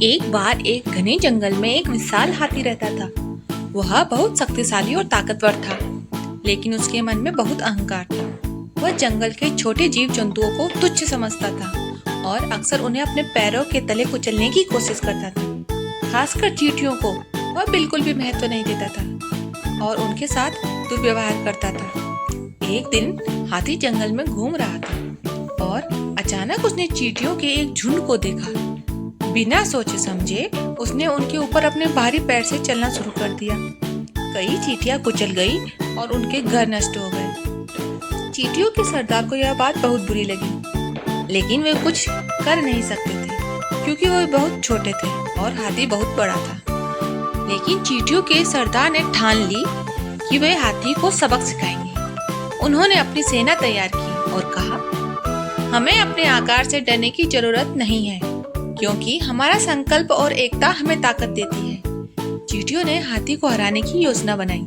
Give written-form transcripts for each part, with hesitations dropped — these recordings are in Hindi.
एक बार एक घने जंगल में एक विशाल हाथी रहता था। वह बहुत शक्तिशाली और ताकतवर था, लेकिन उसके मन में बहुत अहंकार था। वह जंगल के छोटे जीव जंतुओं को तुच्छ समझता था और अक्सर उन्हें अपने पैरों के तले कुचलने की कोशिश करता था। खासकर चींटियों को वह बिल्कुल भी महत्व नहीं देता था और उनके साथ दुर्व्यवहार करता था। एक दिन हाथी जंगल में घूम रहा था और अचानक उसने चींटियों के एक झुंड को देखा। बिना सोचे समझे उसने उनके ऊपर अपने भारी पैर से चलना शुरू कर दिया। कई चींटियां कुचल गई और उनके घर नष्ट हो गए। चींटियों के सरदार को यह बात बहुत बुरी लगी, लेकिन वे कुछ कर नहीं सकते थे क्योंकि वे बहुत छोटे थे और हाथी बहुत बड़ा था। लेकिन चींटियों के सरदार ने ठान ली कि वे हाथी को सबक सिखाएंगे। उन्होंने अपनी सेना तैयार की और कहा, हमें अपने आकार से डरने की जरूरत नहीं है, क्योंकि हमारा संकल्प और एकता हमें ताकत देती है। चींटियों ने हाथी को हराने की योजना बनाई।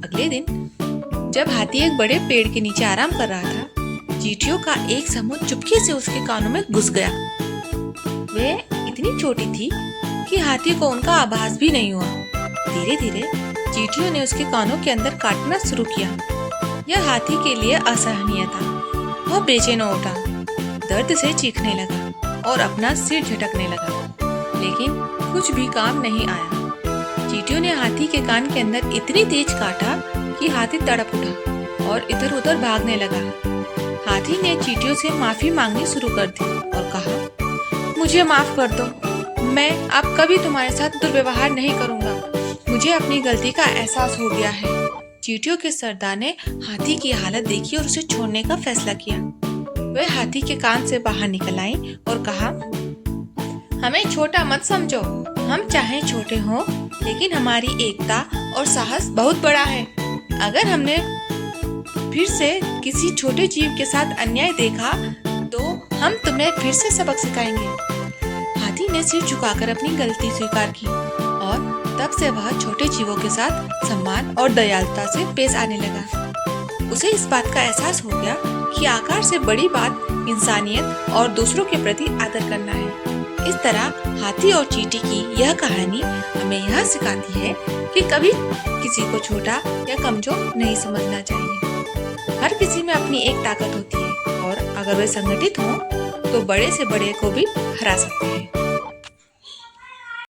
अगले दिन जब हाथी एक बड़े पेड़ के नीचे आराम कर रहा था, चींटियों का एक समूह चुपके से उसके कानों में घुस गया। वे इतनी छोटी थी कि हाथी को उनका आभास भी नहीं हुआ। धीरे धीरे चींटियों ने उसके कानों के अंदर काटना शुरू किया। यह हाथी के लिए असहनीय था। वह बेचैन हो उठा, दर्द से चीखने लगा और अपना सिर झटकने लगा, लेकिन कुछ भी काम नहीं आया। चींटियों ने हाथी के कान के अंदर इतनी तेज काटा कि हाथी तड़प उठा और इधर उधर भागने लगा। हाथी ने चींटियों से माफी मांगनी शुरू कर दी और कहा, मुझे माफ कर दो, मैं अब कभी तुम्हारे साथ दुर्व्यवहार नहीं करूंगा। मुझे अपनी गलती का एहसास हो गया है। चींटियों के सरदार ने हाथी की हालत देखी और उसे छोड़ने का फैसला किया। वे हाथी के कान से बाहर निकल आई और कहा, हमें छोटा मत समझो। हम चाहे छोटे हों, लेकिन हमारी एकता और साहस बहुत बड़ा है। अगर हमने फिर से किसी छोटे जीव के साथ अन्याय देखा, तो हम तुम्हें फिर से सबक सिखाएंगे। हाथी ने सिर झुकाकर अपनी गलती स्वीकार की और तब से वह छोटे जीवों के साथ सम्मान और दयालुता से पेश आने लगा। उसे इस बात का एहसास हो गया कि आकार से बड़ी बात इंसानियत और दूसरों के प्रति आदर करना है। इस तरह हाथी और चींटी की यह कहानी हमें यह सिखाती है कि कभी किसी को छोटा या कमजोर नहीं समझना चाहिए। हर किसी में अपनी एक ताकत होती है और अगर वे संगठित हों तो बड़े से बड़े को भी हरा सकते हैं।